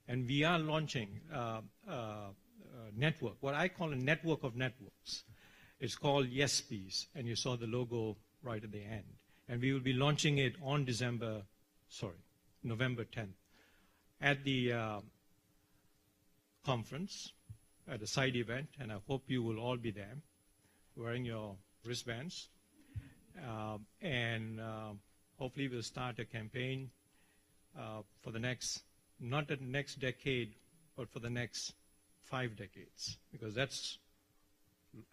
And we are launching a network, what I call a network of networks. It's called YesPeace, and you saw the logo right at the end. And we will be launching it on November 10th at the conference, at a side event, and I hope you will all be there wearing your wristbands. Hopefully we'll start a campaign for the next, not the next decade, but for the next 5 decades, because that's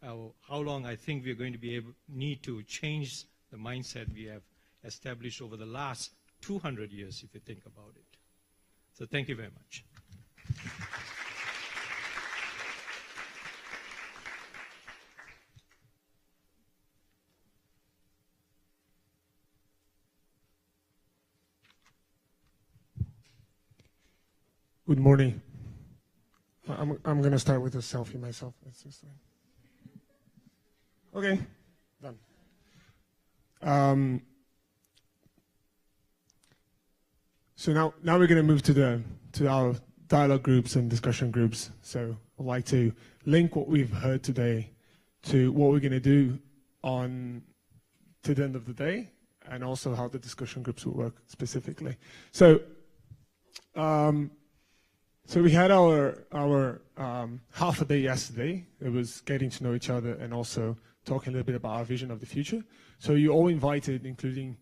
how long I think we're going to need to change the mindset we have established over the last 200 years, if you think about it. So thank you very much. Good morning. I'm going to start with a selfie myself. That's just okay, done. So now we're going to move to our dialogue groups and discussion groups. So I'd like to link what we've heard today to what we're going to do to the end of the day, and also how the discussion groups will work specifically. So we had our half a day yesterday. It was getting to know each other and also talking a little bit about our vision of the future. So you all invited, including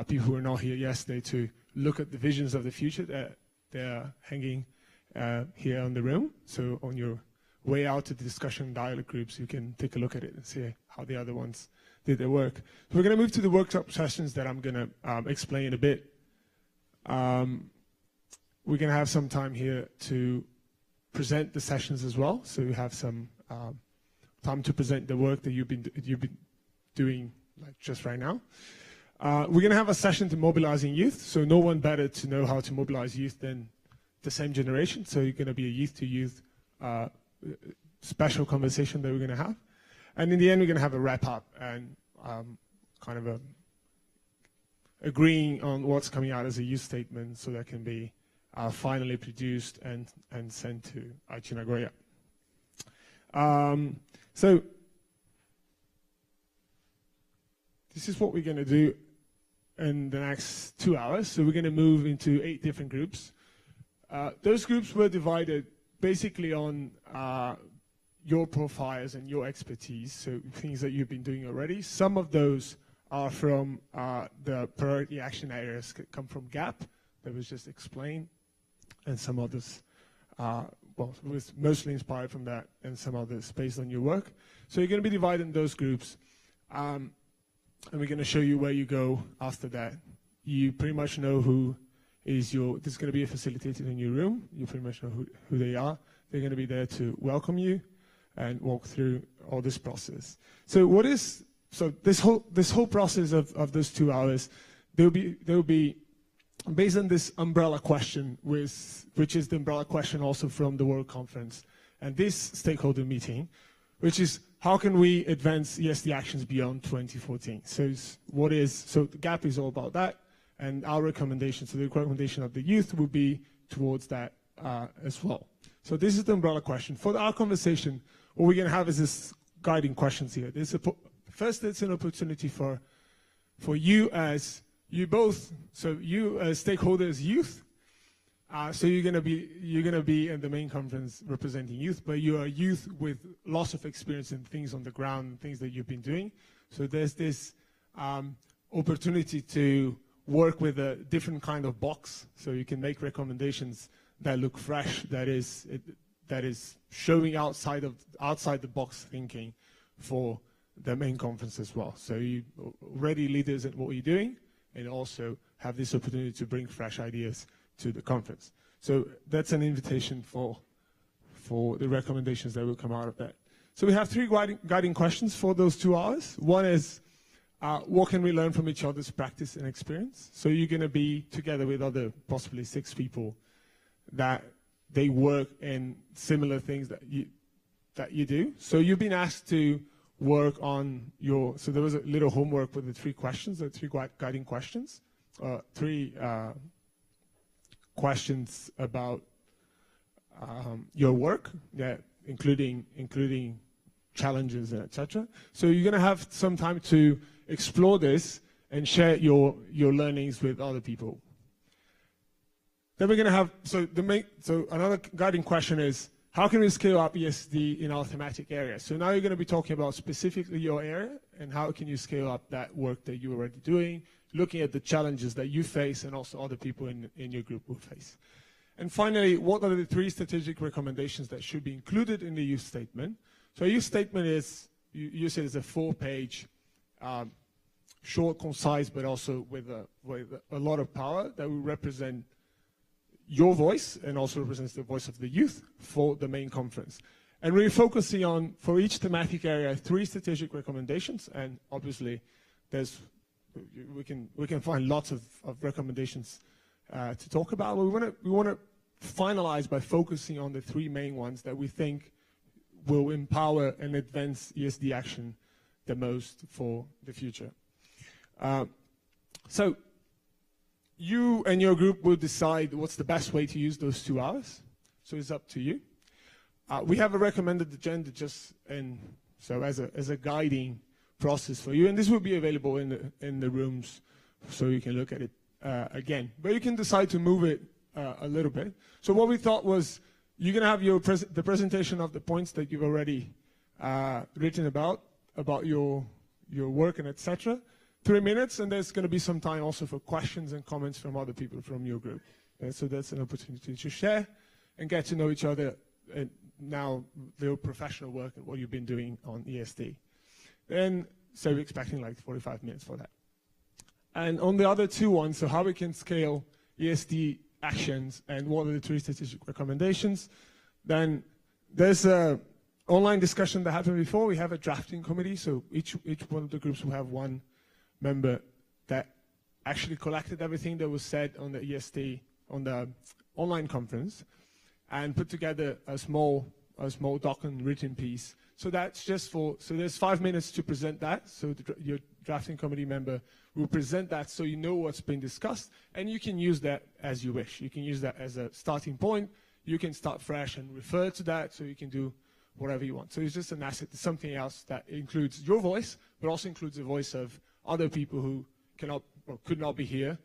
people who were not here yesterday, to look at the visions of the future that they're hanging here in the room. So on your way out to the discussion dialogue groups, you can take a look at it and see how the other ones did their work. So we're going to move to the workshop sessions that I'm going to explain a bit. We're going to have some time here to present the sessions as well. So you have some time to present the work that you've been doing like just right now. We're going to have a session to mobilizing youth. So no one better to know how to mobilize youth than the same generation. So you're going to be a youth-to-youth special conversation that we're going to have. And in the end, we're going to have a wrap-up and kind of agreeing on what's coming out as a youth statement so that can be finally produced and sent to Aichi Nagoya. So this is what we're going to do in the next 2 hours. So we're going to move into 8 different groups. Those groups were divided basically on your profiles and your expertise, so things that you've been doing already. Some of those are from the priority action areas come from GAP, that was just explained, and some others, well, was mostly inspired from that, and some others based on your work. So you're going to be divided in those groups, and we're going to show you where you go after that. You pretty much know who is there's going to be a facilitator in your room. You pretty much know who they are. They're going to be there to welcome you and walk through all this process. So this whole process of those 2 hours, they'll be based on this umbrella question, which is the umbrella question also from the World Conference and this stakeholder meeting, which is how can we advance ESD actions beyond 2014? So the GAP is all about that, and our recommendation, so the recommendation of the youth will be towards that as well. So this is the umbrella question. For our conversation, what we're going to have is this guiding questions here. First, it's an opportunity for you as stakeholders, youth. So you're going to be in the main conference representing youth, but you are youth with lots of experience in things on the ground, and things that you've been doing. So there's this opportunity to work with a different kind of box, so you can make recommendations that look fresh, that is showing outside the box thinking for the main conference as well. So you already leaders at what you're doing, and also have this opportunity to bring fresh ideas to the conference. So that's an invitation for the recommendations that will come out of that. So we have 3 guiding questions for those 2 hours. One is, what can we learn from each other's practice and experience? So you're going to be together with other possibly 6 people that they work in similar things that you do. So you've been asked to work on so there was a little homework with the 3 questions, the 3 guiding questions, 3 questions about your work, including challenges and etc. So you're going to have some time to explore this and share your learnings with other people. Then we're going to have, so another guiding question is, how can we scale up ESD in our thematic area? So now you're going to be talking about specifically your area, and how can you scale up that work that you're already doing, looking at the challenges that you face and also other people in your group will face. And finally, what are the 3 strategic recommendations that should be included in the youth statement? So a youth statement is, you said it's a 4-page, short, concise, but also with a lot of power that will represent your voice and also represents the voice of the youth for the main conference. And we're focusing on, for each thematic area, 3 strategic recommendations, and obviously we can find lots of recommendations to talk about. But we want to finalize by focusing on the 3 main ones that we think will empower and advance ESD action the most for the future. So you and your group will decide what's the best way to use those 2 hours. So it's up to you. We have a recommended agenda as a guiding process for you, and this will be available in the rooms, so you can look at it again. But you can decide to move it a little bit. So what we thought was, you're going to have the presentation of the points that you've already written about your work and etc. 3 minutes, and there's going to be some time also for questions and comments from other people from your group. So that's an opportunity to share and get to know each other, and now your professional work and what you've been doing on ESD. So we're expecting like 45 minutes for that. And on the other 2 ones, so how we can scale ESD actions and what are the 3 strategic recommendations, then there's a online discussion that happened before. We have a drafting committee, so each one of the groups will have 1 member that actually collected everything that was said on the ESD, on the online conference, and put together a small document written piece. So that's just so there's 5 minutes to present that. So your drafting committee member will present that so you know what's been discussed, and you can use that as you wish. You can use that as a starting point. You can start fresh and refer to that, so you can do whatever you want. So it's just an asset. It's something else that includes your voice, but also includes the voice of other people who cannot or could not be here,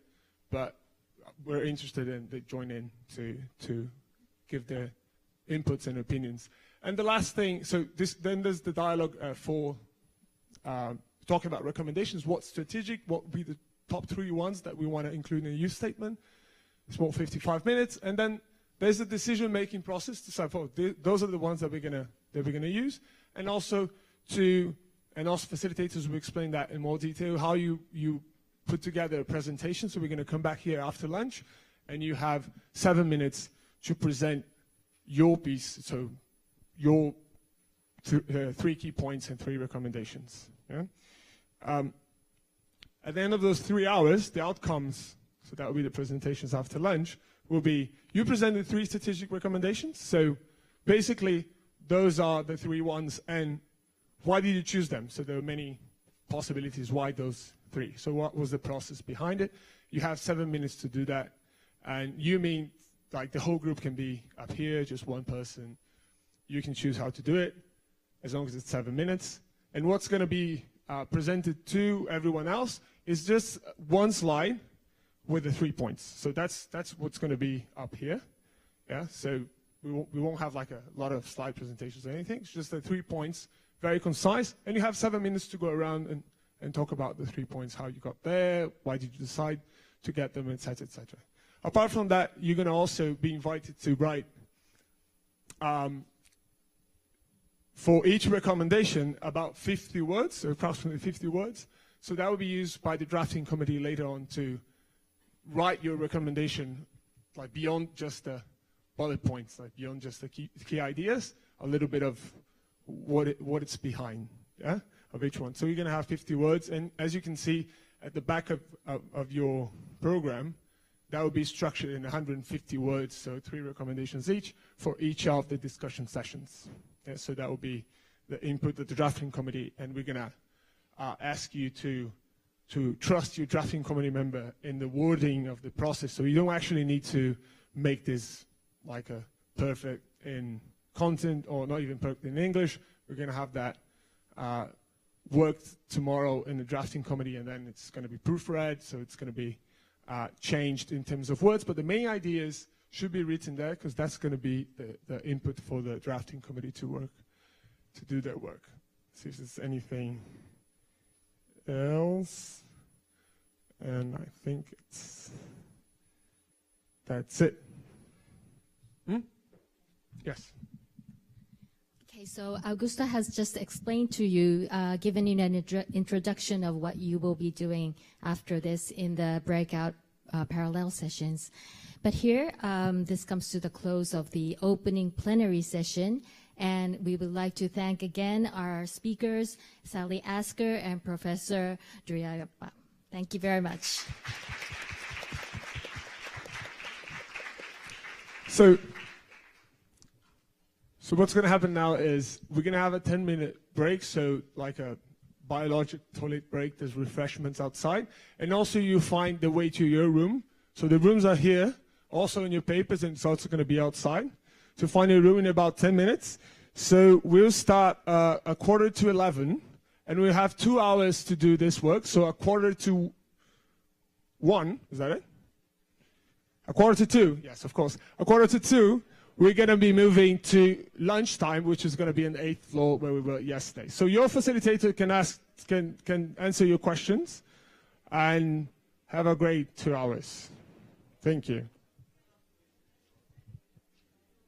but we're interested in, they join in to give their inputs and opinions. And the last thing, so then there's the dialogue for talking about recommendations, what's strategic, what would be the top 3 ones that we want to include in a youth statement. It's about 55 minutes, and then there's a decision-making process to decide, oh, those are the ones that we're gonna use, and also facilitators will explain that in more detail, how you put together a presentation. So we're gonna come back here after lunch, and you have 7 minutes to present your piece, so your 3 key points and 3 recommendations. Yeah? At the end of those 3 hours, the outcomes, so that will be the presentations after lunch, will be you presented 3 strategic recommendations. So basically, those are the 3 ones, and why did you choose them? So there are many possibilities why those 3. So what was the process behind it? You have 7 minutes to do that, and you mean like the whole group can be up here, just one person. You can choose how to do it, as long as it's 7 minutes. And what's going to be presented to everyone else is just one slide with the 3 points. So that's what's going to be up here. Yeah. So we won't have like a lot of slide presentations or anything. It's just the 3 points, very concise. And you have 7 minutes to go around and talk about the 3 points, how you got there, why did you decide to get them, etc., etc. Apart from that, you're going to also be invited to write for each recommendation about 50 words, so approximately 50 words. So that will be used by the drafting committee later on to write your recommendation, like beyond just the bullet points, like beyond just the key ideas, a little bit of what it's behind, yeah, of each one. So you're going to have 50 words, and as you can see at the back of your program, that will be structured in 150 words, so 3 recommendations each for each of the discussion sessions. Yeah, so that will be the input of the drafting committee, and we're going to ask you to trust your drafting committee member in the wording of the process. So you don't actually need to make this like a perfect in content or not even perfect in English. We're going to have that worked tomorrow in the drafting committee, and then it's going to be proofread, so it's going to be changed in terms of words. But the main ideas should be written there, because that's going to be the input for the drafting committee to do their work. See if there's anything else. And I think that's it. Yes. Okay, so Augusta has just explained to you, given you an introduction of what you will be doing after this in the breakout parallel sessions. But here, this comes to the close of the opening plenary session, and we would like to thank again our speakers, Sally Asker and Professor Durayappa. Thank you very much. So what's going to happen now is we're going to have a 10-minute break, so like a biologic toilet break. There's refreshments outside. And also you find the way to your room. So the rooms are here, also in your papers, and it's also going to be outside. So find your room in about 10 minutes. So we'll start 11:15, and we'll have 2 hours to do this work. So 1:45, is that it? 1:45, yes, of course. 1:45, we're going to be moving to lunchtime, which is going to be on the 8th floor where we were yesterday. So your facilitator can answer your questions, and have a great 2 hours. Thank you.